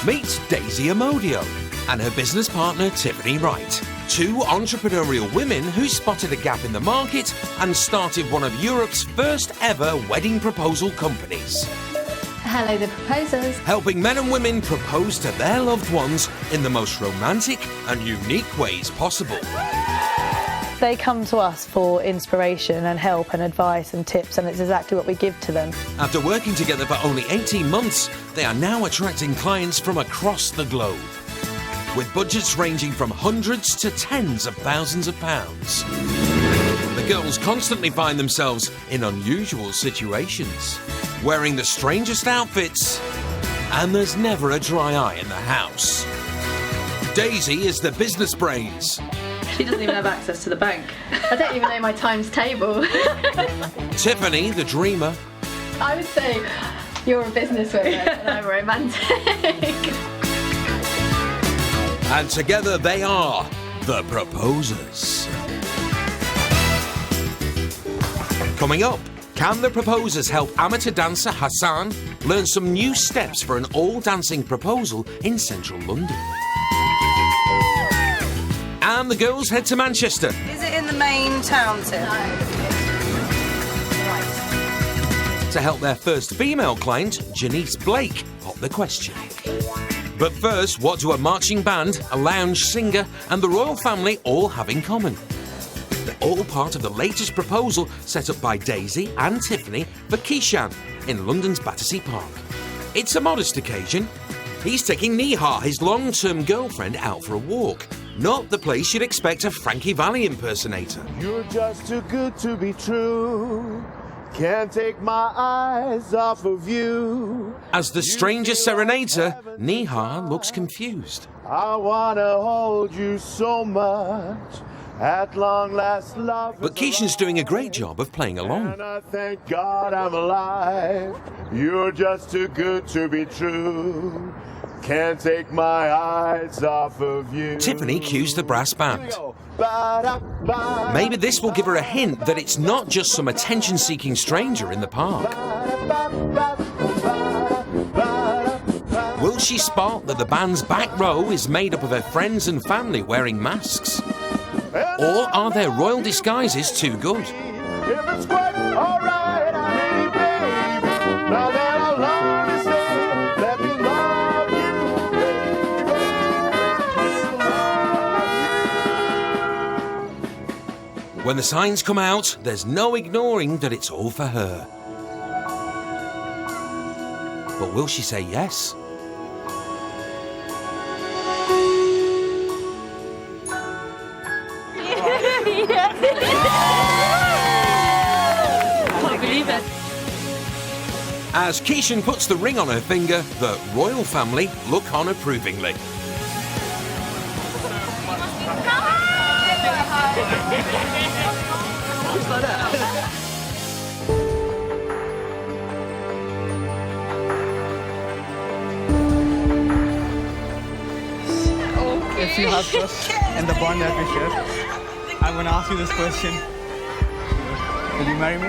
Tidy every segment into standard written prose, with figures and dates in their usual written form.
Meet Daisy Amodio and her business partner Tiffany Wright, two entrepreneurial women who spotted a gap in the market and started one of Europe's first ever wedding proposal companies. Hello, the proposers. Helping men and women propose to their loved ones in the most romantic and unique ways possible. They come to us for inspiration and help and advice and tips, and it's exactly what we give to them. After working together for only 18 months, they are now attracting clients from across the globe, with budgets ranging from hundreds to tens of thousands of pounds. The girls constantly find themselves in unusual situations, wearing the strangest outfits, and there's never a dry eye in the house. Daisy is the business brains. She doesn't even have access to the bank. I don't even know my times table. Tiffany, the dreamer. I would say you're a businesswoman and I'm romantic. And together they are the proposers. Coming up, can the proposers help amateur dancer Hassan learn some new steps for an all-dancing proposal in central London? And the girls head to Manchester. Is it in the main town, Tim? To help their first female client, Janice Blake, pop the question. But first, what do a marching band, a lounge singer and the royal family all have in common? They're all part of the latest proposal set up by Daisy and Tiffany for Keishan in London's Battersea Park. It's a modest occasion. He's taking Neha, his long-term girlfriend, out for a walk. Not the place you'd expect a Frankie Valli impersonator. You're just too good to be true. Can't take my eyes off of you. As the stranger serenades her, Neha looks confused. I wanna hold you so much. At long last, love. But Keishan's doing a great job of playing along. And I thank God I'm alive. You're just too good to be true. Can't take my eyes off of you. Tiffany cues the brass band. Maybe this will give her a hint that it's not just some attention-seeking stranger in the park. Will she spot that the band's back row is made up of her friends and family wearing masks? Or are their royal disguises too good? If it's quite all right, pretty baby. Now that I love to say, let me love you, baby. When the signs come out, there's no ignoring that it's all for her. But will she say yes? Can't believe it. As Keishan puts the ring on her finger, the royal family look on approvingly. If you have trust in the bond that we share, I'm going to ask you this question. Will you marry me?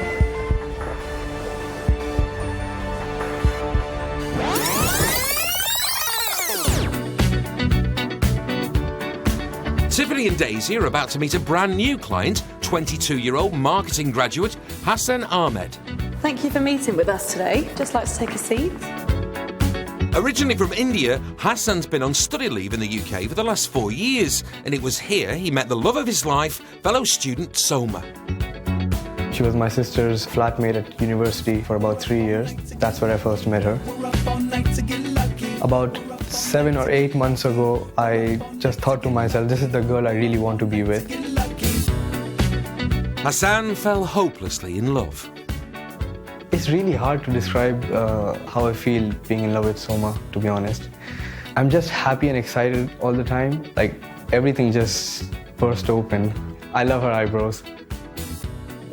Tiffany and Daisy are about to meet a brand new client, 22-year-old marketing graduate Hassan Ahmed. Thank you for meeting with us today. Just like to take a seat. Originally from India, Hassan's been on study leave in the UK for the last 4 years, and it was here he met the love of his life, fellow student Soma. She was my sister's flatmate at university for about 3 years. That's where I first met her. About 7 or 8 months ago, I just thought to myself, this is the girl I really want to be with. Hassan fell hopelessly in love. It's really hard to describe how I feel being in love with Soma, to be honest. I'm just happy and excited all the time. Like, everything just burst open. I love her eyebrows.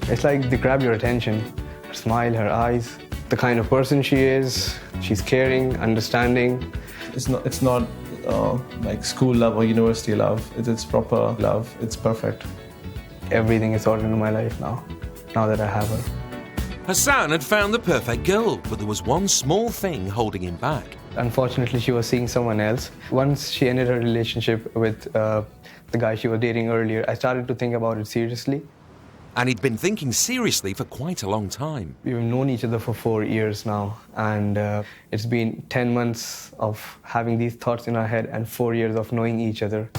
It's like they grab your attention. Her smile, her eyes, the kind of person she is. She's caring, understanding. It's not like school love or university love. It's proper love. It's perfect. Everything is sorted in my life now that I have her. Hassan had found the perfect girl, but there was one small thing holding him back. Unfortunately, she was seeing someone else. Once she ended her relationship with the guy she was dating earlier, I started to think about it seriously. And he'd been thinking seriously for quite a long time. We've known each other for 4 years now, and it's been 10 months of having these thoughts in our head and 4 years of knowing each other.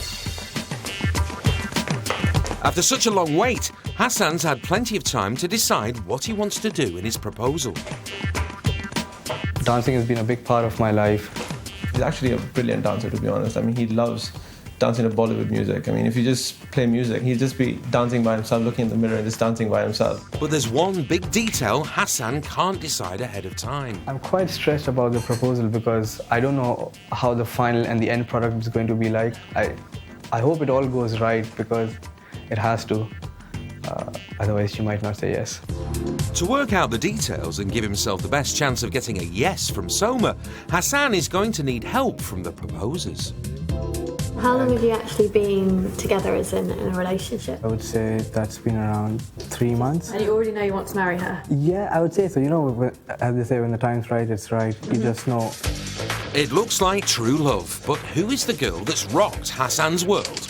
After such a long wait, Hassan's had plenty of time to decide what he wants to do in his proposal. Dancing has been a big part of my life. He's actually a brilliant dancer, to be honest. I mean, he loves dancing to Bollywood music. I mean, if you just play music, he'd just be dancing by himself, looking in the mirror and just dancing by himself. But there's one big detail Hassan can't decide ahead of time. I'm quite stressed about the proposal because I don't know how the final and the end product is going to be like. I hope it all goes right because it has to. Otherwise, she might not say yes. To work out the details and give himself the best chance of getting a yes from Soma, Hassan is going to need help from the proposers. How long have you actually been together as in a relationship? I would say that's been around 3 months. And you already know you want to marry her? Yeah, I would say so. You know, as they say, when the time's right, it's right. You just know. It looks like true love, but who is the girl that's rocked Hassan's world?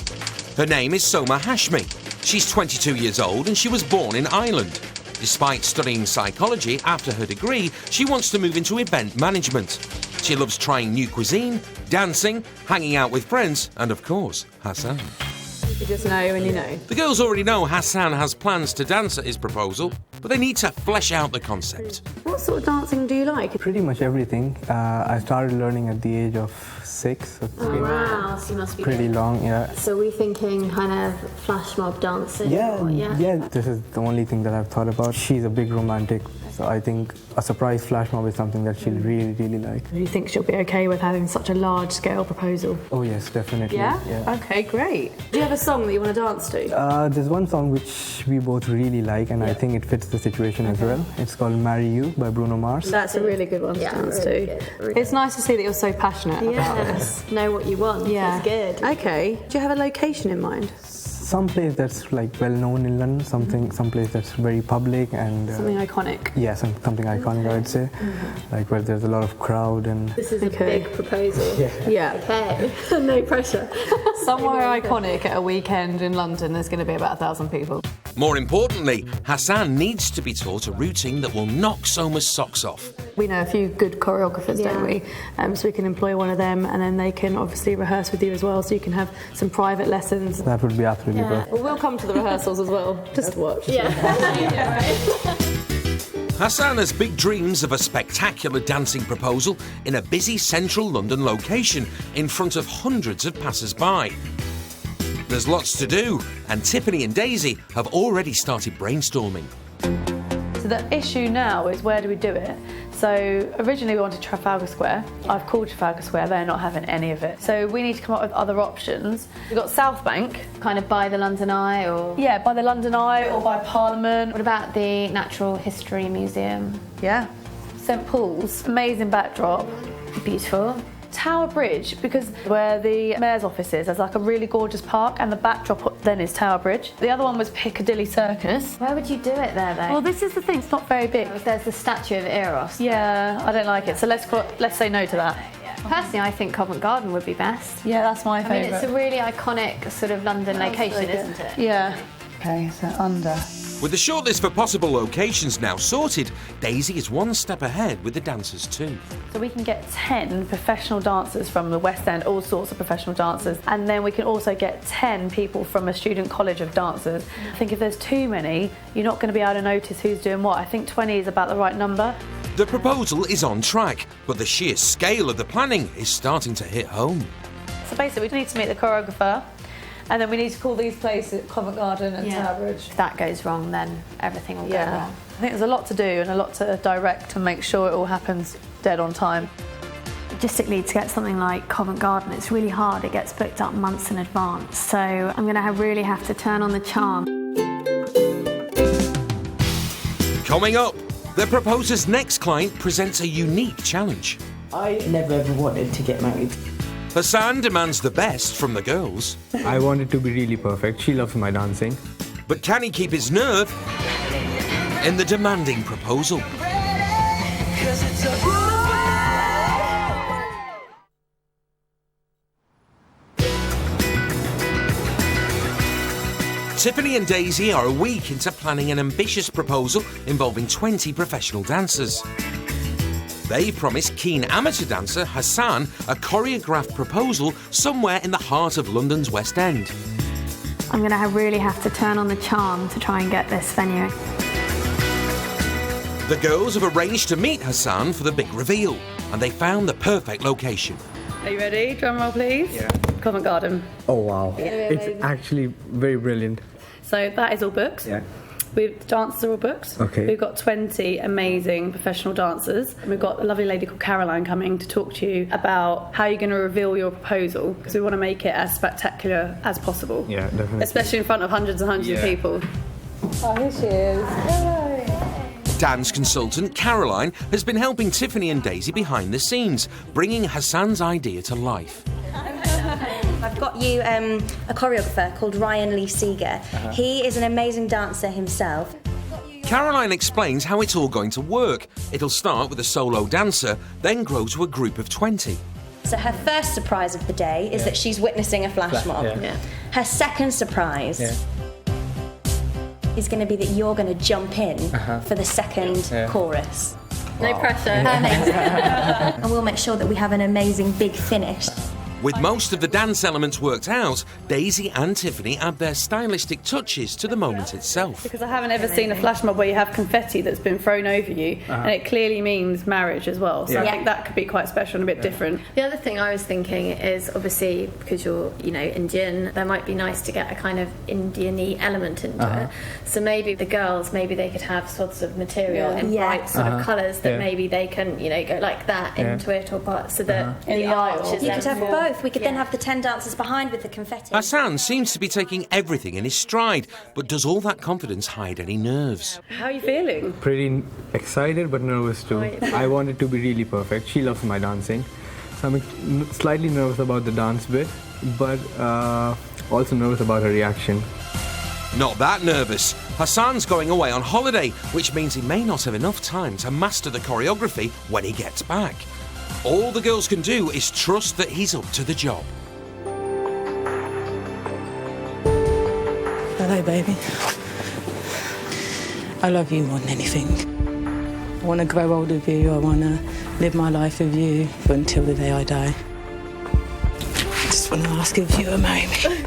Her name is Soma Hashmi. She's 22 years old and she was born in Ireland. Despite studying psychology after her degree, she wants to move into event management. She loves trying new cuisine, dancing, hanging out with friends, and of course, Hassan. You just know when you know. The girls already know Hassan has plans to dance at his proposal, but they need to flesh out the concept. What sort of dancing do you like? Pretty much everything. I started learning at the age of 6. So it's been Wow, so you must be pretty good. long, yeah. So we're thinking kind of flash mob dancing? Yeah, or- yeah. This is the only thing that I've thought about. She's a big romantic, so I think a surprise flash mob is something that she'll really, really like. Do you think she'll be okay with having such a large-scale proposal? Oh yes, definitely. Yeah? Okay, great. Do you have a song that you want to dance to? There's one song which we both really like, and I think it fits the situation as well. It's called "Marry You" by Bruno Mars. That's a really good one to dance really to. good, really It's nice to see that you're so passionate about this. Yes, know what you want. Yeah. It's good. Okay. Do you have a location in mind? Some place that's like well known in London, some place that's very public and Something iconic. yeah, something iconic, I would say, like where there's a lot of crowd and. This is a Okay. big proposal. Yeah. Okay, no pressure. Somewhere iconic at a weekend in London, there's going to be about 1,000 people. More importantly, Hassan needs to be taught a routine that will knock Soma's socks off. We know a few good choreographers, don't we? So we can employ one of them, and then they can obviously rehearse with you as well, so you can have some private lessons. That would be absolutely perfect. Well, we'll come to the rehearsals as well, just to watch. Yeah. Hassan has big dreams of a spectacular dancing proposal in a busy central London location in front of hundreds of passers-by. There's lots to do, and Tiffany and Daisy have already started brainstorming. So the issue now is where do we do it? So originally we wanted Trafalgar Square. I've called Trafalgar Square, they're not having any of it. So we need to come up with other options. We've got South Bank. Kind of by the London Eye or... Yeah, by the London Eye or by Parliament. What about the Natural History Museum? Yeah. St Paul's, amazing backdrop. Beautiful. Tower Bridge, because where the mayor's office is, there's like a really gorgeous park and the backdrop then is Tower Bridge. The other one was Piccadilly Circus. Where would you do it there though? Well, this is the thing, it's not very big. There's the statue of Eros. Yeah, I don't like it, so let's say no to that. Personally, I think Covent Garden would be best. Yeah, that's my I mean, favourite. it's a really iconic sort of London location, isn't it? Yeah. Okay, so under. With the shortlist for possible locations now sorted, Daisy is one step ahead with the dancers too. So we can get 10 professional dancers from the West End, all sorts of professional dancers, and then we can also get 10 people from a student college of dancers. I think if there's too many, you're not going to be able to notice who's doing what. I think 20 is about the right number. The proposal is on track, but the sheer scale of the planning is starting to hit home. So basically we need to meet the choreographer, and then we need to call these places Covent Garden and Tower Bridge. If that goes wrong, then everything will go wrong. I think there's a lot to do and a lot to direct to make sure it all happens dead on time. Logistically, to get something like Covent Garden, it's really hard. It gets booked up months in advance. So I'm going to really have to turn on the charm. Coming up, the proposer's next client presents a unique challenge. I never ever wanted to get married. Hassan demands the best from the girls. I want it to be really perfect. She loves my dancing. But can he keep his nerve? in the demanding proposal. Tiffany and Daisy are a week into planning an ambitious proposal involving 20 professional dancers. They promised keen amateur dancer Hassan a choreographed proposal somewhere in the heart of London's West End. I'm going to really have to turn on the charm to try and get this venue. The girls have arranged to meet Hassan for the big reveal, and they found the perfect location. Are you ready? Drum roll, please. Yeah. Covent Garden. Oh wow. It's actually very brilliant. So that is all booked. Yeah. The dancers are all booked. Okay. We've got 20 amazing professional dancers. And we've got a lovely lady called Caroline coming to talk to you about how you're going to reveal your proposal, because we want to make it as spectacular as possible. Yeah, definitely. Especially in front of hundreds and hundreds of people. Oh, here she is. Hello. Dance consultant Caroline has been helping Tiffany and Daisy behind the scenes, bringing Hassan's idea to life. I've got you a choreographer called Ryan Lee Seeger. He is an amazing dancer himself. Caroline explains how it's all going to work. It'll start with a solo dancer, then grow to a group of 20. So her first surprise of the day is that she's witnessing a flash mob. Her second surprise is going to be that you're going to jump in for the second chorus. No pressure. And we'll make sure that we have an amazing big finish. With most of the dance elements worked out, Daisy and Tiffany add their stylistic touches to the moment itself. Because I haven't ever seen a flash mob where you have confetti that's been thrown over you, and it clearly means marriage as well. So I think that could be quite special and a bit different. The other thing I was thinking is, obviously, because you're, Indian, there might be nice to get a kind of Indian-y element into it. So maybe the girls, maybe they could have sorts of material in bright sort of colours that maybe they can, go like that into it, or so that in the arch is you could have both. We could then have the 10 dancers behind with the confetti. Hassan seems to be taking everything in his stride, but does all that confidence hide any nerves? How are you feeling? Pretty excited but nervous too. I want it to be really perfect. She loves my dancing. So I'm slightly nervous about the dance bit, but also nervous about her reaction. Not that nervous. Hassan's going away on holiday, which means he may not have enough time to master the choreography when he gets back. All the girls can do is trust that he's up to the job. Hello, baby. I love you more than anything. I want to grow old with you. I want to live my life with you until the day I die. I just want to ask if you are marry me.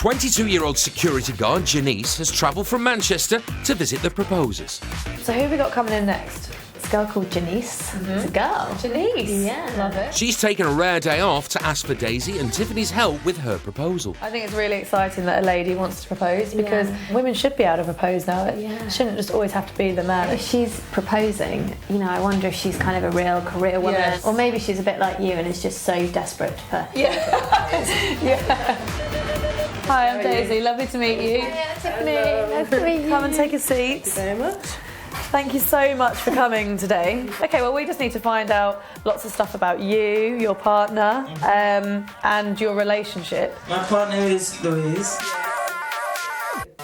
22-year-old security guard Janice has travelled from Manchester to visit the proposers. So who have we got coming in next? It's a girl called Janice. It's a girl. Janice. Yeah. Love it. She's taken a rare day off to ask for Daisy and Tiffany's help with her proposal. I think it's really exciting that a lady wants to propose, because women should be able to propose now. It shouldn't just always have to be the man. If she's proposing, I wonder if she's kind of a real career woman. Yes. Or maybe she's a bit like you and is just so desperate for... Hi, I'm Daisy. Lovely to meet you. Yeah, Tiffany. Nice to meet you. Come and take a seat. Thank you very much. Thank you so much for coming today. Okay, well, we just need to find out lots of stuff about you, your partner, and your relationship. My partner is Louise.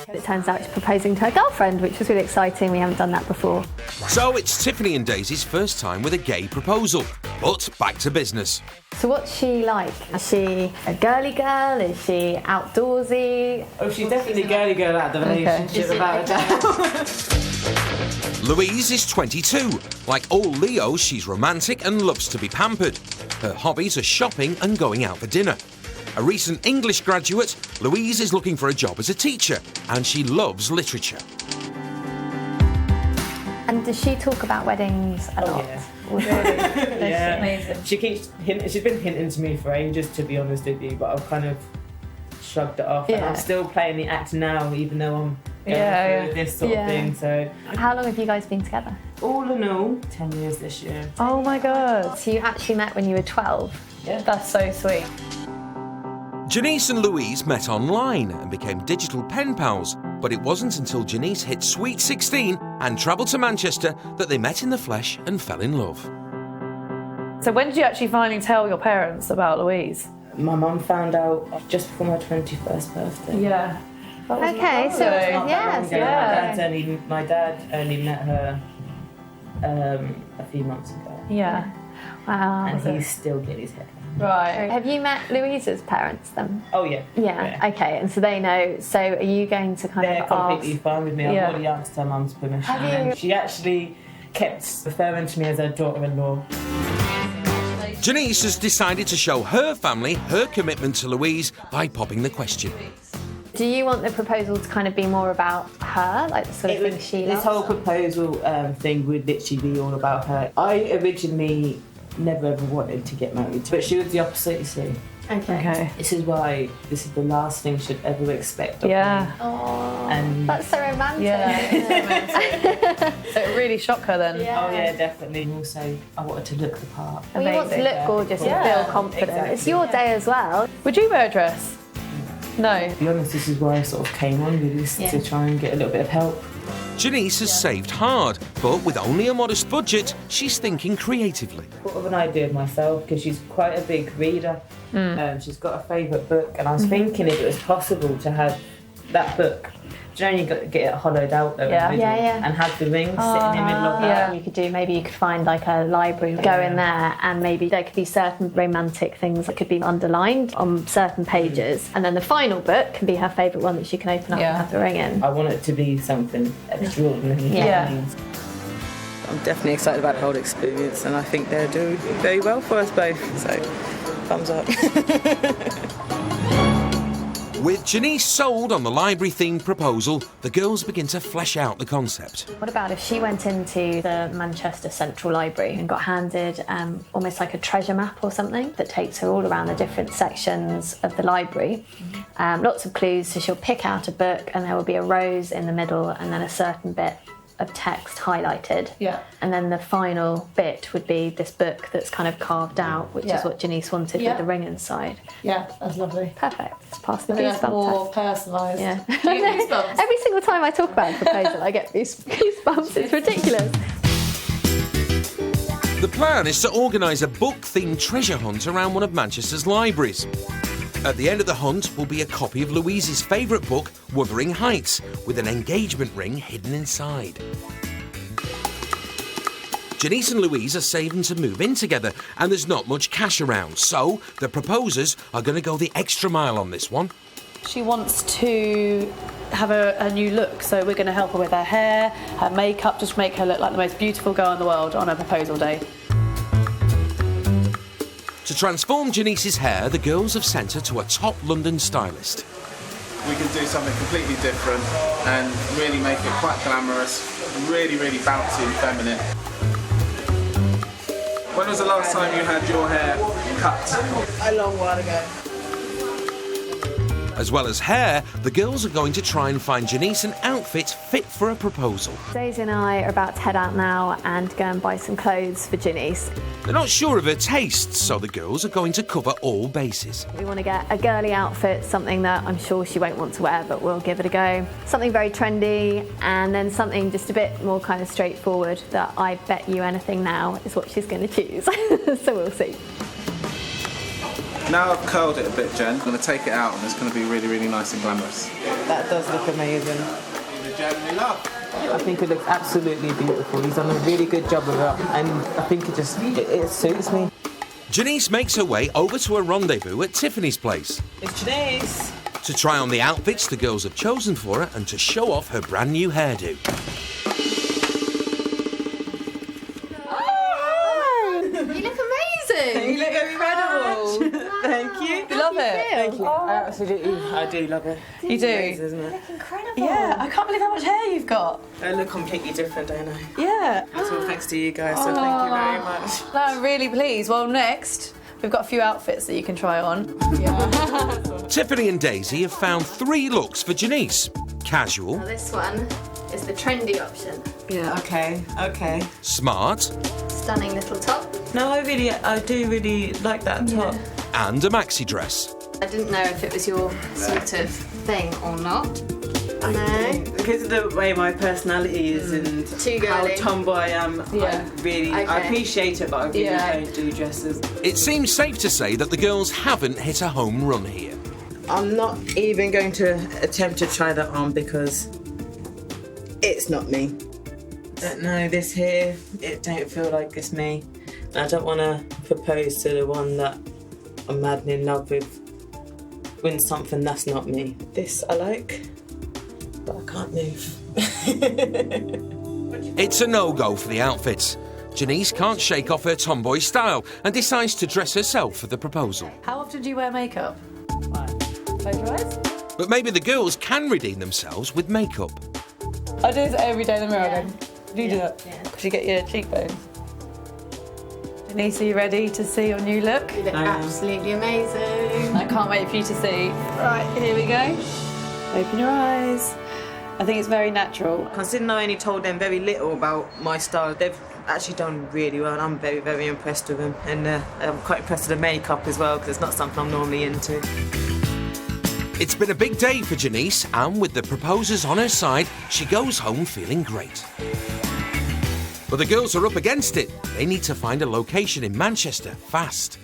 It turns out she's proposing to her girlfriend, which was really exciting. We haven't done that before. So it's Tiffany and Daisy's first time with a gay proposal. But back to business. So what's she like? Is she a girly girl? Is she outdoorsy? Oh, she's definitely a girly girl out of the relationship, without a doubt. Louise is 22. Like all Leos, she's romantic and loves to be pampered. Her hobbies are shopping and going out for dinner. A recent English graduate, Louise is looking for a job as a teacher, and she loves literature. And does she talk about weddings a lot? Yeah. Amazing. She's been hinting to me for ages, to be honest with you, but I've kind of shrugged it off. And I'm still playing the act now, even though I'm going through this sort of thing. So How long have you guys been together? all in all, 10 years this year. Oh my God. So you actually met when you were 12? Yeah. That's so sweet. Janice and Louise met online and became digital pen pals, but it wasn't until Janice hit sweet 16 and travelled to Manchester that they met in the flesh and fell in love. So when did you actually finally tell your parents about Louise? My mum found out just before my 21st birthday. Yeah. Okay, so yes, My dad only met her a few months ago. Yeah. Wow. And he's still getting his head. Right. Have you met Louisa's parents then? Oh yeah. Yeah. Okay, and so they know. So are you going to kind They're of completely ask? fine with me. I've already asked her mum's permission. Have you? And she actually kept referring to me as her daughter-in-law. Janice has decided to show her family her commitment to Louise by popping the question. Do you want the proposal to kind of be more about her, like the sort of thing she loves? This whole proposal thing would literally be all about her. I originally never ever wanted to get married, but she was the opposite, you see. Okay. This is why this is the last thing she'd ever expect of me. Oh, And that's so romantic. Yeah. So it really shocked her then. Yeah. Oh yeah, definitely. And also, I wanted to look the part. Well, you want to look gorgeous and feel confident. Exactly. It's your day as well. Would you wear a dress? No. To be honest, this is why I sort of came on with this, to try and get a little bit of help. Janice has saved hard, but with only a modest budget, she's thinking creatively. Sort of an idea of myself, because she's quite a big reader. She's got a favourite book, and I was thinking if it was possible to have that book. You only got to get it hollowed out though, in the middle, and have the ring sitting in the middle of that. You could do, maybe you could find like a library, go in there, and maybe there could be certain romantic things that could be underlined on certain pages, and then the final book can be her favourite one that she can open up and have the ring in. I want it to be something extraordinary. I'm definitely excited about the whole experience, and I think they're doing very well for us both, so thumbs up. With Janice sold on the library-themed proposal, the girls begin to flesh out the concept. What about if she went into the Manchester Central Library and got handed almost like a treasure map or something that takes her all around the different sections of the library? Lots of clues, so she'll pick out a book and there will be a rose in the middle and then a certain bit of text highlighted. Yeah. And then the final bit would be this book that's kind of carved out, which is what Janice wanted with the ring inside. Yeah, that's lovely. Perfect. Let's pass the That's goosebump more test. personalised. Yeah. Do you get goosebumps? Every single time I talk about a proposal, I get these goosebumps. It's ridiculous. The plan is to organise a book-themed treasure hunt around one of Manchester's libraries. At the end of the hunt will be a copy of Louise's favourite book, Wuthering Heights, with an engagement ring hidden inside. Janice and Louise are saving to move in together, and there's not much cash around, so the proposers are going to go the extra mile on this one. She wants to have a new look, so we're going to help her with her hair, her makeup, just make her look like the most beautiful girl in the world on her proposal day. To transform Janice's hair, the girls have sent her to a top London stylist. We can do something completely different and really make it quite glamorous, really, really bouncy and feminine. When was the last time you had your hair cut? A long while ago. As well as hair, the girls are going to try and find Janice an outfit fit for a proposal. Daisy and I are about to head out now and go and buy some clothes for Janice. They're not sure of her tastes, so the girls are going to cover all bases. We want to get a girly outfit, something that I'm sure she won't want to wear, but we'll give it a go. Something very trendy, and then something just a bit more kind of straightforward that I bet you anything now is what she's going to choose. So we'll see. Now I've curled it a bit, Jen, I'm going to take it out and it's going to be really, really nice and glamorous. That does look amazing. Jen, we love. I think it looks absolutely beautiful. He's done a really good job of it, and I think it suits me. Janice makes her way over to a rendezvous at Tiffany's place It's Janice. to try on the outfits the girls have chosen for her and to show off her brand new hairdo. You look amazing! You look incredible. Thank you. Love it. Thank you. I do love it. You do? It's amazing, isn't it? Incredible! Yeah, I can't believe how much hair you've got. I look completely different, don't I? Yeah. That's all thanks to you guys, so thank you very much. No, I'm really pleased. Well, next, we've got a few outfits that you can try on. Tiffany and Daisy have found 3 looks for Janice. Casual. Now this one is the trendy option. Yeah, okay. Smart. Stunning little top. No, I do really like that top. And a maxi dress. I didn't know if it was your sort of thing or not. I know. Because of the way my personality is and Too how girly. tomboy I am, I appreciate it, but I really don't do dresses. It seems safe to say that the girls haven't hit a home run here. I'm not even going to attempt to try that on because it's not me. Don't know, this here, it don't feel like it's me. And I don't want to propose to the one that I'm madly in love with when something that's not me. This I like, but I can't move. It's a no-go for the outfits. Janice can't shake off her tomboy style and decides to dress herself for the proposal. How often do you wear makeup? Close your eyes. But maybe the girls can redeem themselves with makeup. I do this every day in the mirror. Do you do that? Because you get your cheekbones. Janice, are you ready to see your new look? You look absolutely amazing. I can't wait for you to see. Right, here we go. Open your eyes. I think it's very natural. Considering I only told them very little about my style, they've actually done really well and I'm very, very impressed with them. And I'm quite impressed with the makeup as well because it's not something I'm normally into. It's been a big day for Janice, and with the proposers on her side, she goes home feeling great. But the girls are up against it. They need to find a location in Manchester fast.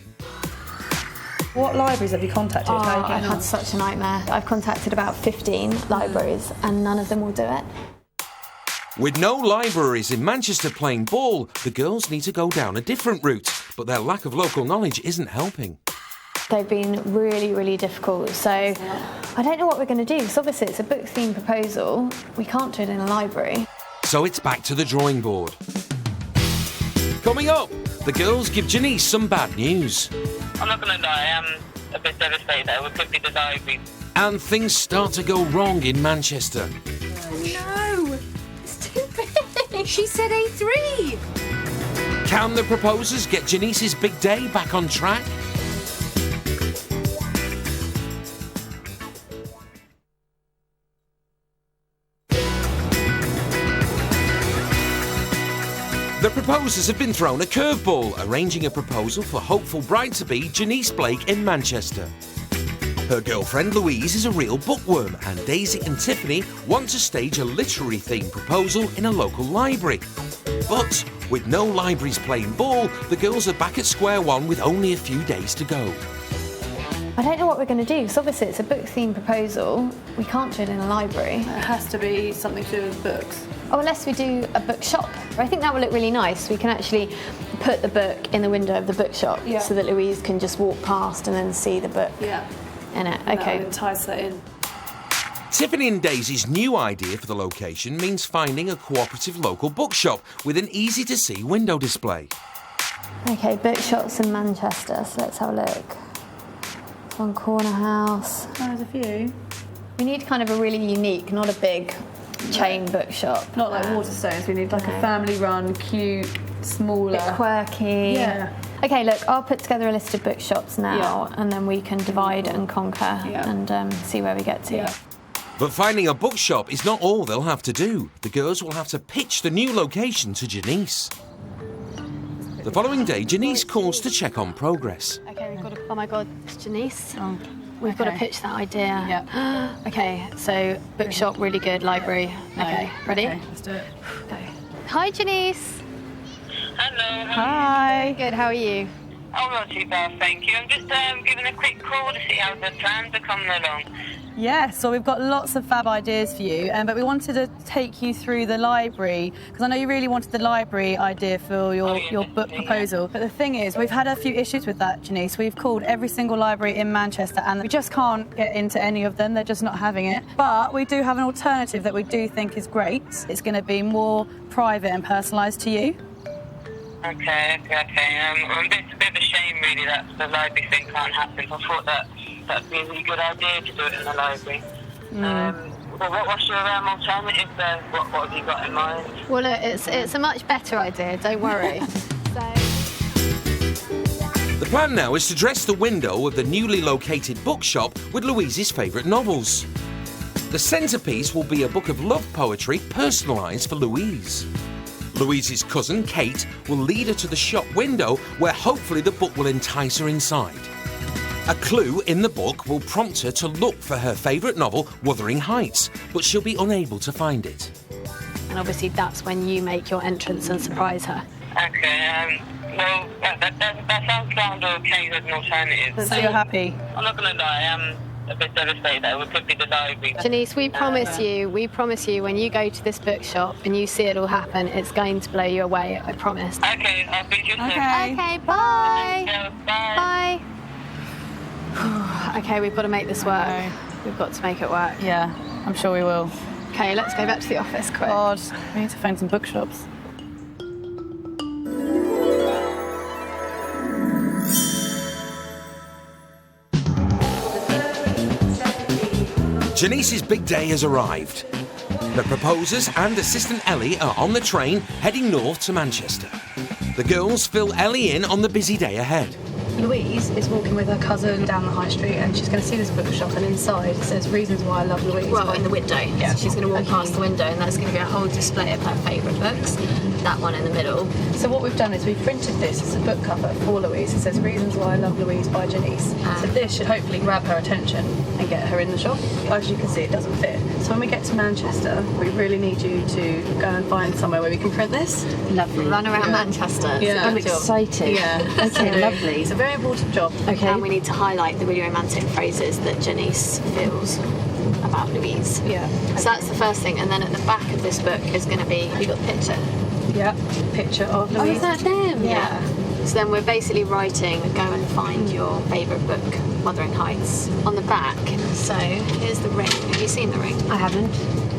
What libraries have you contacted? I've had such a nightmare. I've contacted about 15 libraries and none of them will do it. With no libraries in Manchester playing ball, the girls need to go down a different route, but their lack of local knowledge isn't helping. They've been really, really difficult. So I don't know what we're going to do, because obviously it's a book-themed proposal. We can't do it in a library. So it's back to the drawing board. Coming up, the girls give Janice some bad news. I'm not going to lie, I am a bit devastated that it could be the library. And things start to go wrong in Manchester. No, it's too big. She said A3. Can the proposers get Janice's big day back on track? The proposers have been thrown a curveball, arranging a proposal for hopeful bride-to-be Janice Blake in Manchester. Her girlfriend Louise is a real bookworm, and Daisy and Tiffany want to stage a literary-themed proposal in a local library. But with no libraries playing ball, the girls are back at square one with only a few days to go. I don't know what we're going to do, because obviously it's a book-themed proposal. We can't do it in a library. It has to be something to do with books. Oh, unless we do a bookshop. I think that will look really nice. We can actually put the book in the window of the bookshop so that Louise can just walk past and then see the book in it. Okay. That would entice that in. Tiffany and Daisy's new idea for the location means finding a cooperative local bookshop with an easy-to-see window display. Okay, bookshops in Manchester, so let's have a look. One corner house. Oh, there's a few. We need kind of a really unique, not a big chain bookshop. Not like Waterstones, we need like a family-run, cute, smaller. Bit quirky. Yeah. Okay, look, I'll put together a list of bookshops now and then we can divide and conquer and see where we get to. Yeah. But finding a bookshop is not all they'll have to do. The girls will have to pitch the new location to Janice. The following day, Janice calls to check on progress. Okay, we've got to... Oh my God, it's Janice. We've got to pitch that idea. Yeah. Okay, so bookshop, really good, library. Okay, ready? Okay, let's do it. Go. Hi, Janice. Hello. Hi. Good, how are you? Oh, not too bad, thank you. I'm just giving a quick call to see how the plans are coming along. Yeah, so we've got lots of fab ideas for you, but we wanted to take you through the library, because I know you really wanted the library idea for your book proposal. But the thing is, we've had a few issues with that, Janice. We've called every single library in Manchester, and we just can't get into any of them. They're just not having it. But we do have an alternative that we do think is great. It's going to be more private and personalised to you. Okay. It's a bit of a shame, really, that the library thing can't happen. I thought that'd be a really good idea to do it in the library. But what's your alternative there? What have you got in mind? Well, look, it's a much better idea, don't worry. The plan now is to dress the window of the newly located bookshop with Louise's favourite novels. The centrepiece will be a book of love poetry personalised for Louise. Louise's cousin, Kate, will lead her to the shop window where hopefully the book will entice her inside. A clue in the book will prompt her to look for her favourite novel, Wuthering Heights, but she'll be unable to find it. And obviously that's when you make your entrance and surprise her. Okay, well, that sounds okay as an alternative. So you're happy? I'm not going to lie, I'm a bit devastated that it could be the library. Janice, we promise you when you go to this bookshop and you see it all happen, it's going to blow you away, I promise. Okay, I'll be just Okay, bye. Bye. Okay, we've got to make this work. Okay. We've got to make it work. Yeah, I'm sure we will. Okay, let's go back to the office quick. God, we need to find some bookshops. Janice's big day has arrived. The proposers and assistant Ellie are on the train heading north to Manchester. The girls fill Ellie in on the busy day ahead. Louise is walking with her cousin down the high street and she's going to see this bookshop, and inside it says Reasons Why I Love Louise. Well, in the window. Yeah. So she's going to walk past the window and that's going to be a whole display of her favourite books. That one in the middle. So what we've done is we've printed this as a book cover for Louise. It says Reasons Why I Love Louise by Janice. So this should hopefully grab her attention and get her in the shop. As you can see, it doesn't fit. So when we get to Manchester, we really need you to go and find somewhere where we can print this. Lovely. Run around Manchester. Yeah. I'm excited. Yeah. Okay, lovely. It's a very important job. Okay. And we need to highlight the really romantic phrases that Janice feels about Louise. Yeah. So that's the first thing. And then at the back of this book is going to be, have you got the picture? Yeah. Picture of Louise. Oh, is that them? Yeah. So then we're basically writing, go and find your favourite book, Wuthering Heights, on the back. So here's the ring. Have you seen the ring? I haven't.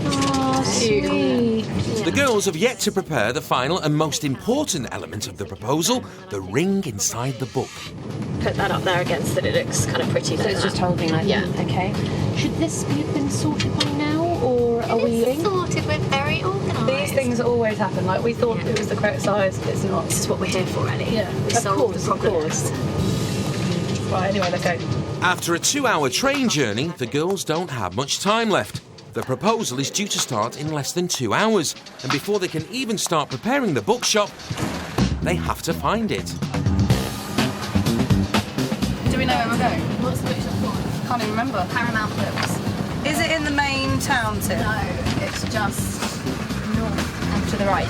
Oh, sweet. The girls have yet to prepare the final and most important element of the proposal, the ring inside the book. Put that up there again so that it looks kind of pretty. So it's just holding like that. Okay. Should this have been sorted by now, or are we sorted? We're very organised. These things always happen. Like we thought it was the correct size, but it's not. This is what we're here for, Ellie. Yeah, we solved the problem. Right. Anyway, let's go. After a 2-hour train journey, the girls don't have much time left. The proposal is due to start in less than 2 hours, and before they can even start preparing the bookshop, they have to find it. Do we know where we're going? What's the bookshop called? Can't even remember. Paramount Books. Is it in the main town, Tim? No, it's just north and to the right.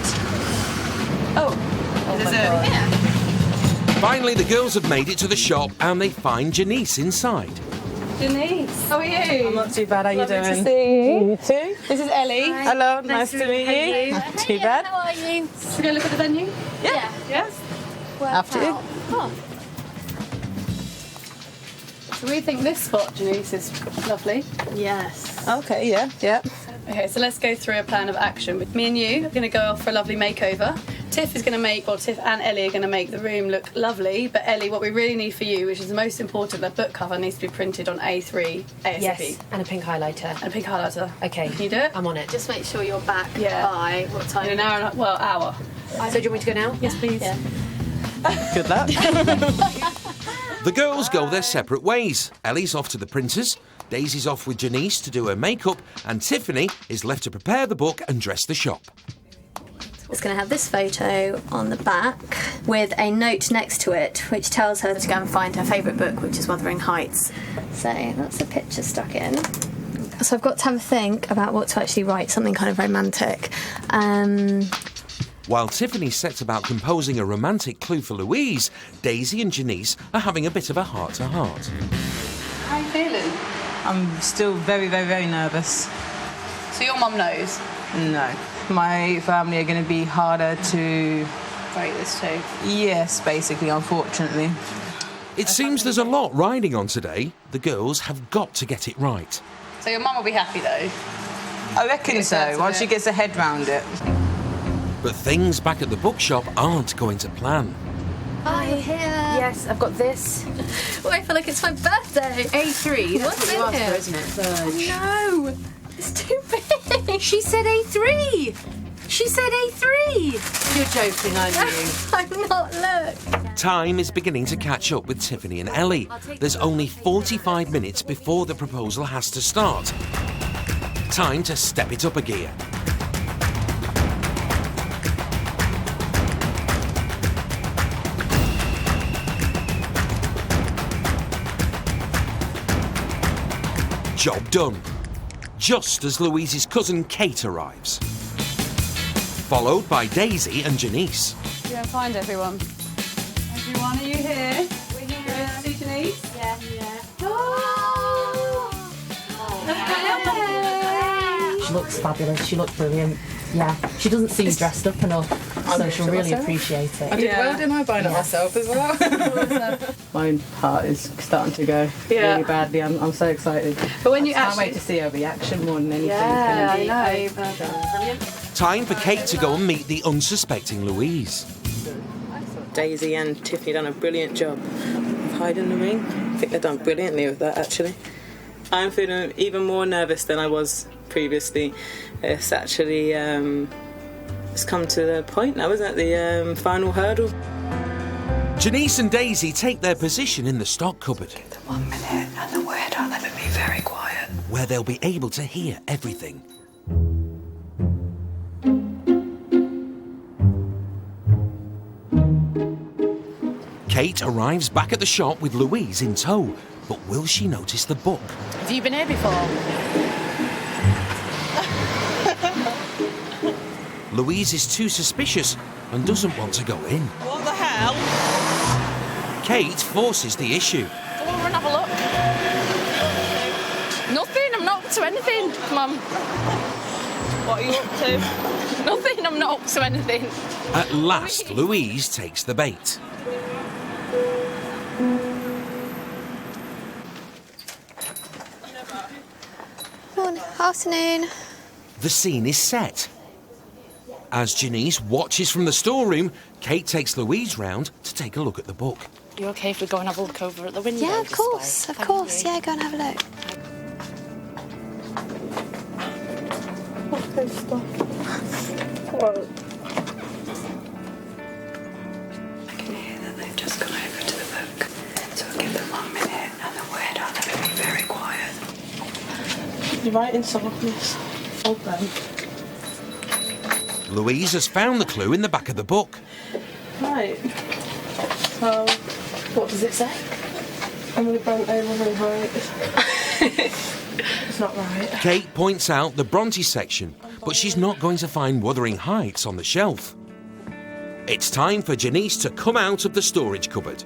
Oh, is it? Yeah. Finally, the girls have made it to the shop and they find Janice inside. Janice, how are you? I'm not too bad. How you Lovely doing? to see you. You too. This is Ellie. Hi. Hello, nice to meet you. Not too bad. How are you? Should we go look at the venue? Yeah. Yes. After you. Oh. So we think this spot, Janice, is lovely. Yes. Okay. Yeah. Yeah. Okay, so let's go through a plan of action. With me and you are going to go off for a lovely makeover. Tiff and Ellie are going to make the room look lovely. But Ellie, what we really need for you, which is the most important, the book cover needs to be printed on A3 ASAP. Yes, and a pink highlighter. And a pink highlighter. Okay. Can you do it? I'm on it. Just make sure you're back Yeah. by what time? In an hour and hour. So do you want me to go now? Yes, please. Yeah. Good luck. The girls go their separate ways. Ellie's off to the printers, Daisy's off with Janice to do her makeup, and Tiffany is left to prepare the book and dress the shop. It's going to have this photo on the back with a note next to it which tells her to go and find her favourite book, which is Wuthering Heights. So that's a picture stuck in. So I've got to have a think about what to actually write, something kind of romantic. While Tiffany sets about composing a romantic clue for Louise, Daisy and Janice are having a bit of a heart-to-heart. How are you feeling? I'm still very, very, very nervous. So your mum knows? No. My family are going to be harder to... Rate this too? Yes, basically, unfortunately. It seems there's a lot riding on today. The girls have got to get it right. So your mum will be happy though? I reckon so, once she gets her head round it. But things back at the bookshop aren't going to plan. Are you here? Yes, I've got this. Oh, I feel like it's my birthday. A3, that's What's what you in asked here? for, isn't it? Verge. No, it's too big. She said A3! She said A3! You're joking, aren't you? I'm not, look. Time is beginning to catch up with Tiffany and Ellie. There's only 45 minutes before the proposal has to start. Time to step it up a gear. Job done. Just as Louise's cousin Kate arrives. Followed by Daisy and Janice. Go and find everyone. Everyone, are you here? We're here. Good to see Janice? Yeah. She looks fabulous. She looks brilliant. Yeah, she doesn't seem dressed up enough, so she'll really appreciate it. I did well, didn't I? Buying it myself as well. My heart is starting to go really badly. I'm so excited. But when you I can't wait to see her reaction more than anything. Yeah, It's I gonna be brilliant. Time for Kate to go and meet the unsuspecting Louise. Daisy and Tiffany done a brilliant job of hiding the ring. I think they've done brilliantly with that, actually. I'm feeling even more nervous than I was previously. It's actually it's come to the point now, isn't it? The final hurdle. Janice and Daisy take their position in the stock cupboard. 1 minute and the word on them and be very quiet. Where they'll be able to hear everything. Kate arrives back at the shop with Louise in tow, but will she notice the book? Have you been here before? Louise is too suspicious and doesn't want to go in. What the hell? Kate forces the issue. Come on, run have a look. Nothing, I'm not up to anything, Mum. What are you up to? Nothing, I'm not up to anything. At last, Louise takes the bait. Morning. Afternoon. The scene is set. As Janice watches from the storeroom, Kate takes Louise round to take a look at the book. You okay if we go and have a look over at the window? Yeah, of course, of course. Yeah, go and have a look. What's this stuff? What? I can hear that they've just gone over to the book. So I'll give them 1 minute and the word on them and be very quiet. You're writing softness. Open. Louise has found the clue in the back of the book. Right. So, what does it say? I'm going to bend over and right. It's not right. Kate points out the Bronte section, but she's not going to find Wuthering Heights on the shelf. It's time for Janice to come out of the storage cupboard.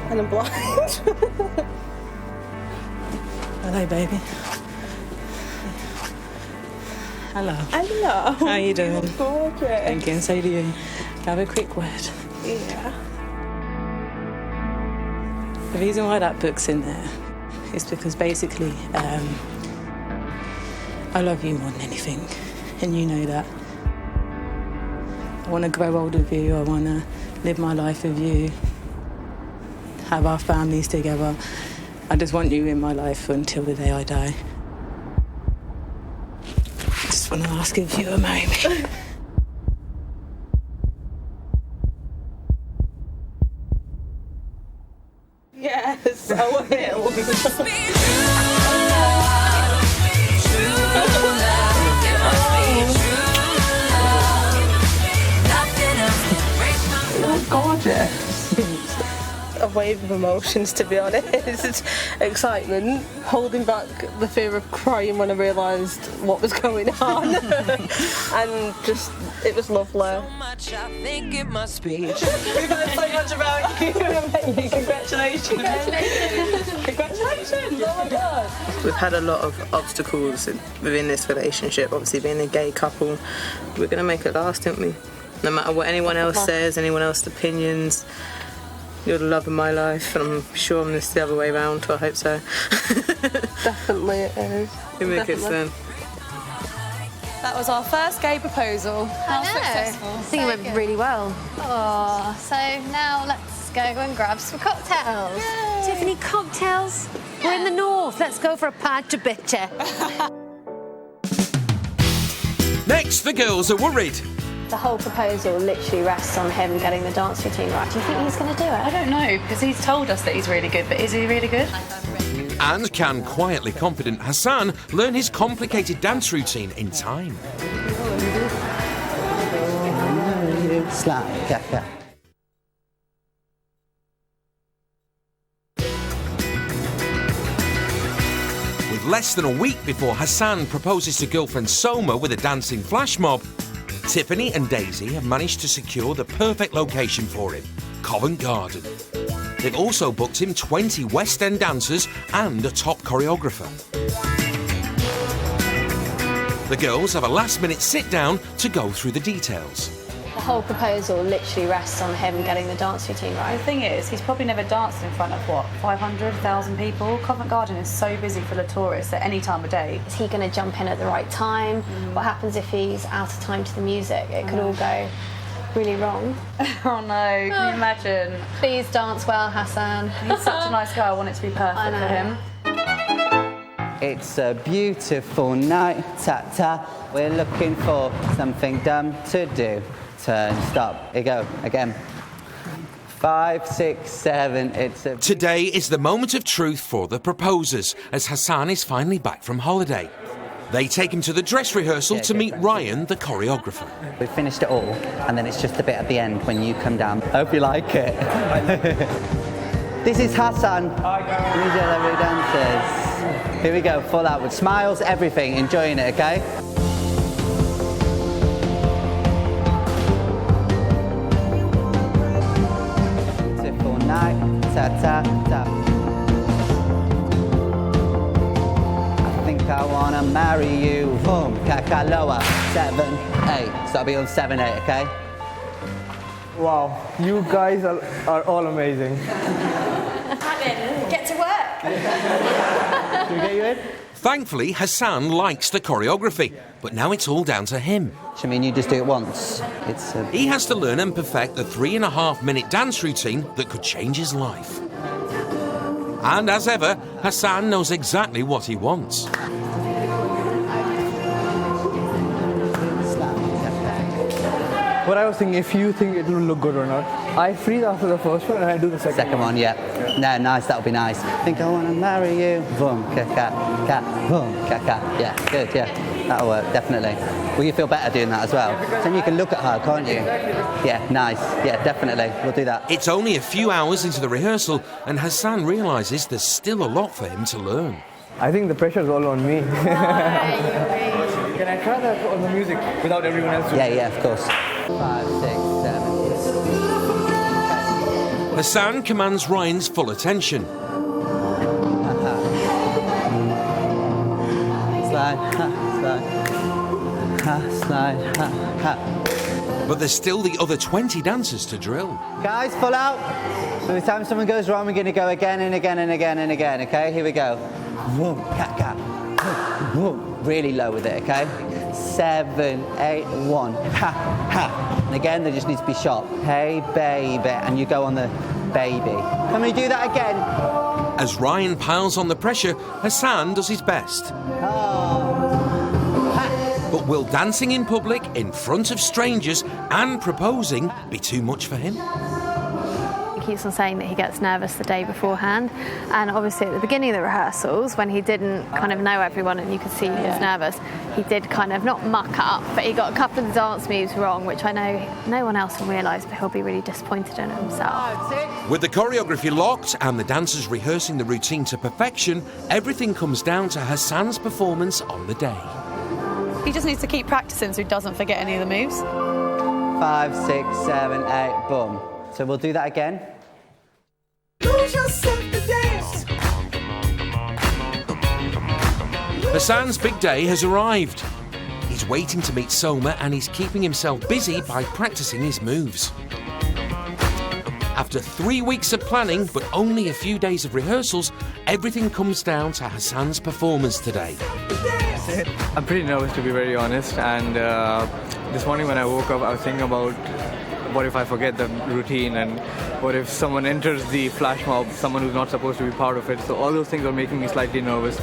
And I'm blind. Hello, baby. Hello. Hello. How you doing? Gorgeous. Thank you, and so do you. Have a quick word. Yeah. The reason why that book's in there is because basically I love you more than anything, and you know that. I want to grow old with you. I want to live my life with you, have our families together. I just want you in my life until the day I die. I just want to ask if you will marry me. Yes, I will. Gorgeous. A wave of emotions, to be honest. Excitement, holding back the fear of crying when I realised what was going on. And just, it was lovely. I think it must be. We've heard so much about you. Congratulations. Congratulations. Oh my God. We've had a lot of obstacles within this relationship. Obviously, being a gay couple, we're going to make it last, aren't we? No matter what anyone else says, anyone else's opinions. You're the love of my life, and I'm sure I'm the other way around, I hope so. Definitely it is. You make it soon. That was our first gay proposal. How successful. I think it went really well. Oh, so now let's go and grab some cocktails. Yay. Tiffany, cocktails? We're in the north. Let's go for a pint of bitter. Next, the girls are worried. The whole proposal literally rests on him getting the dance routine right. Do you think he's going to do it? I don't know, because he's told us that he's really good, but is he really good? And can quietly confident Hassan learn his complicated dance routine in time? Slide, yeah. less than a week before Hassan proposes to girlfriend Soma with a dancing flash mob, Tiffany and Daisy have managed to secure the perfect location for him, Covent Garden. They've also booked him 20 West End dancers and a top choreographer. The girls have a last-minute sit-down to go through the details. The whole proposal literally rests on him getting the dance routine right. The thing is, he's probably never danced in front of, 500,000 people? Covent Garden is so busy full of tourists at any time of day. Is he going to jump in at the right time? What happens if he's out of time to the music? It could all go really wrong. Oh no, can you imagine? Please dance well, Hassan. He's such a nice guy, I want it to be perfect for him. It's a beautiful night, ta-ta. We're looking for something dumb to do. Turn, stop. Here you go, again. 5, 6, 7, Today is the moment of truth for the proposers, as Hassan is finally back from holiday. They take him to the dress rehearsal to meet Ryan, the choreographer. We've finished it all, and then it's just a bit at the end when you come down. Hope you like it. This is Hassan. Hi, guys. These are the dancers. Here we go, full out with smiles, everything, enjoying it, okay? Beautiful night, ta-ta-ta. I think I wanna marry you. Boom, kakaloa. 7, 8. So I'll be on 7, 8, okay? Wow, you guys are all amazing. Get to work. Can we get you in? Thankfully, Hassan likes the choreography, but now it's all down to him. I mean, you just do it once. He has to learn and perfect the 3.5-minute dance routine that could change his life. And as ever, Hassan knows exactly what he wants. What I was thinking, if you think it will look good or not, I freeze after the first one and I do the second one. Yeah. No, nice, that'll be nice. Think I want to marry you. Boom, ka-ka, boom, ka-ka. Yeah, good, yeah. That'll work, definitely. Will you feel better doing that as well? Then you can look at her, can't you? Yeah, nice. Yeah, definitely. We'll do that. It's only a few hours into the rehearsal and Hassan realises there's still a lot for him to learn. I think the pressure's all on me. Can I try that on the music without everyone else? Yeah, of course. 5, 6, 7. Hassan commands Ryan's full attention. Slide, slide, slide. But there's still the other 20 dancers to drill. Guys, full out. So every time someone goes wrong, we're going to go again and again and again and again, okay? Here we go. Boom, ka-ka. Boom. Really low with it, okay? 7, 8, 1. Ha, ha. And again, they just need to be sharp. Hey, baby. And you go on the baby. Can we do that again? As Ryan piles on the pressure, Hassan does his best. But will dancing in public, in front of strangers, and proposing be too much for him? He keeps on saying that he gets nervous the day beforehand, and obviously at the beginning of the rehearsals, when he didn't kind of know everyone and you could see he was nervous, he did kind of not muck up, but he got a couple of the dance moves wrong, which I know no one else will realise, but he'll be really disappointed in himself. With the choreography locked and the dancers rehearsing the routine to perfection, everything comes down to Hassan's performance on the day. He just needs to keep practicing so he doesn't forget any of the moves. 5, 6, 7, 8, boom. So we'll do that again. Hassan's big day has arrived. He's waiting to meet Soma and he's keeping himself busy by practicing his moves. After 3 weeks of planning, but only a few days of rehearsals, everything comes down to Hassan's performance today. I'm pretty nervous, to be very honest, and this morning when I woke up I was thinking about what if I forget the routine, and what if someone enters the flash mob, someone who's not supposed to be part of it. So all those things are making me slightly nervous.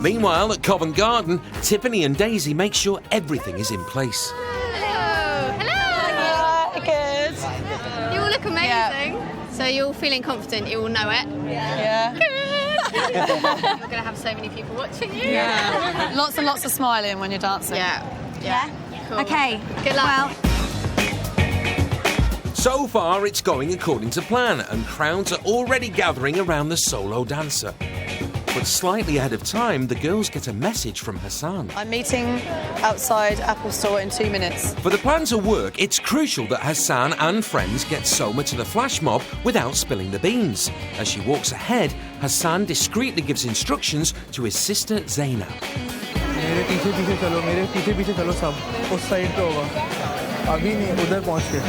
Meanwhile, at Covent Garden, Tiffany and Daisy make sure everything is in place. Hello! Good. You all look amazing. Yeah. So you're all feeling confident, you all know it? Yeah. Good. You're going to have so many people watching you. Yeah. Lots and lots of smiling when you're dancing. Yeah. Cool. Okay. Good luck. Well, So far, it's going according to plan, and crowds are already gathering around the solo dancer. But slightly ahead of time, the girls get a message from Hassan. I'm meeting outside Apple Store in 2 minutes. For the plan to work, it's crucial that Hassan and friends get Soma to the flash mob without spilling the beans. As she walks ahead, Hassan discreetly gives instructions to his sister Zainab. मेरे पीछे चलो, मेरे पीछे चलो सब, उस side पे होगा, अभी नहीं, उधर पहुंच के.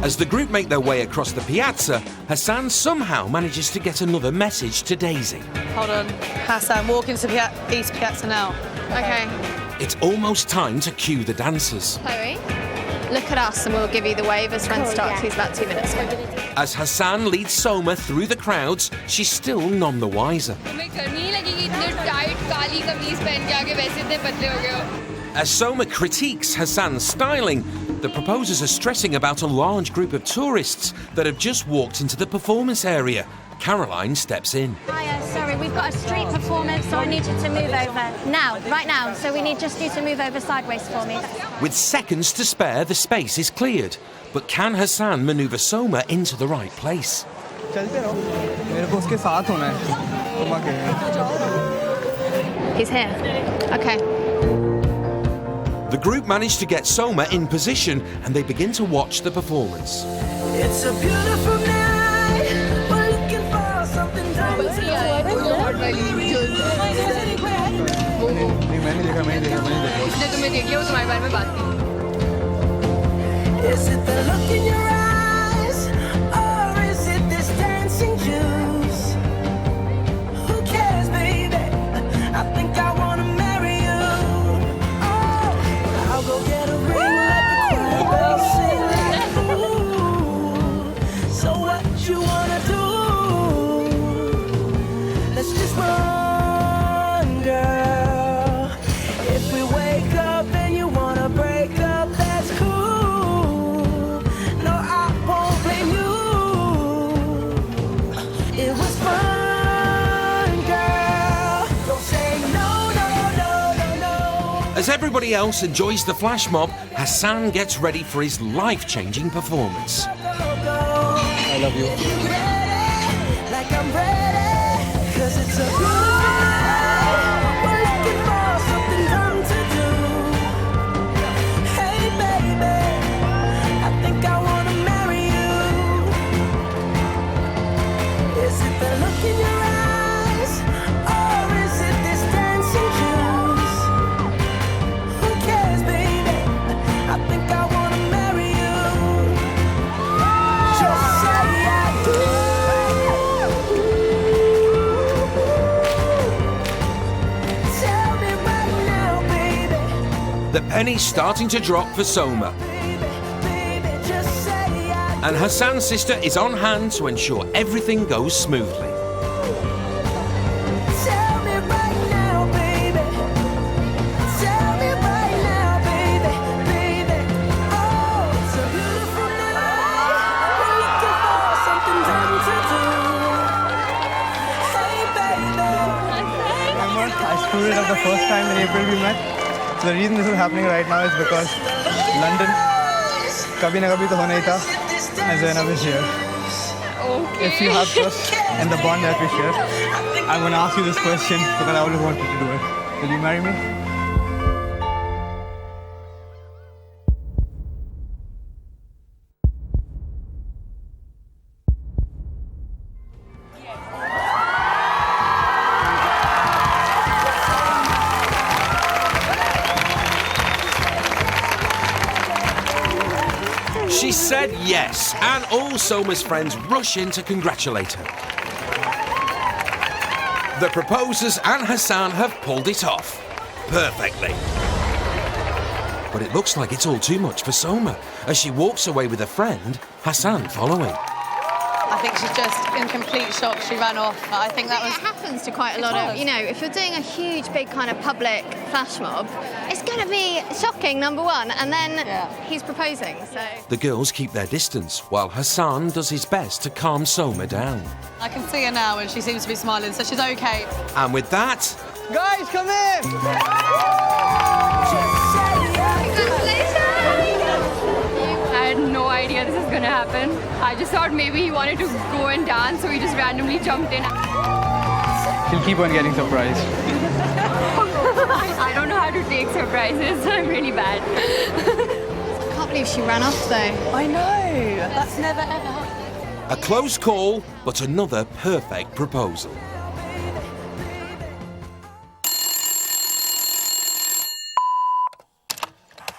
As the group make their way across the piazza, Hassan somehow manages to get another message to Daisy. Hold on. Hassan, walk into East Piazza now. Okay. It's almost time to cue the dancers. Chloe, look at us and we'll give you the wave as when starts. He's about 2 minutes ago. As Hassan leads Soma through the crowds, she's still none the wiser. As Soma critiques Hassan's styling, the proposers are stressing about a large group of tourists that have just walked into the performance area. Caroline steps in. Hiya, sorry, we've got a street performance, so I need you to move over. Now, right now. So we need just you to move over sideways for me. With seconds to spare, the space is cleared. But can Hassan manoeuvre Soma into the right place? He's here. Okay. The group manage to get Soma in position and they begin to watch the performance. It's a beautiful night. We're looking for something Is it the look in your eyes, or is it this dancing juice? Who cares, baby? I think I wanna marry you. Oh, I'll go get a ring, let the crowd sing like ooh. So what you wanna do? Let's just run, girl. If we wake up and you wanna break up, that's cool. As everybody else enjoys the flash mob, Hassan gets ready for his life-changing performance. I love you. Like I'm ready, 'cause it's a beautiful night. We're looking for something dumb to do. Hey baby, I think I wanna marry you. Is it the look in your eyes, or is it this dancing juice? Who cares, baby? I think I wanna marry you. Just say I do. The penny's starting to drop for Soma. And Hassan's sister is on hand to ensure everything goes smoothly. I screwed it up the first time in April we met. So the reason this is happening right now is because London, kabhi na kabhi to hona hi tha, and Zainab is here. Okay. If you have trust in the bond that we share, I'm going to ask you this question because I always wanted to do it. Will you marry me? She said yes, and all Soma's friends rush in to congratulate her. The proposers and Hassan have pulled it off perfectly. But it looks like it's all too much for Soma as she walks away with a friend, Hassan following. I think she's just in complete shock. She ran off. I think that was... It happens to quite a lot of, you know, if you're doing a huge, big kind of public flash mob, it's going to be shocking, number one, and then he's proposing, so... The girls keep their distance while Hassan does his best to calm Soma down. I can see her now and she seems to be smiling, so she's okay. And with that... Guys, come in! I had no idea this was going to happen. I just thought maybe he wanted to go and dance, so he just randomly jumped in. She'll keep on getting surprised. I don't know how to take surprises. I'm really bad. I can't believe she ran off though. I know. That's never ever happened. A close call, but another perfect proposal.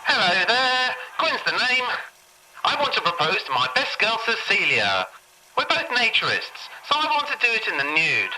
Hello there. Gwen's the name. I want to propose to my best girl, Cecilia. We're both naturists, so I want to do it in the nude.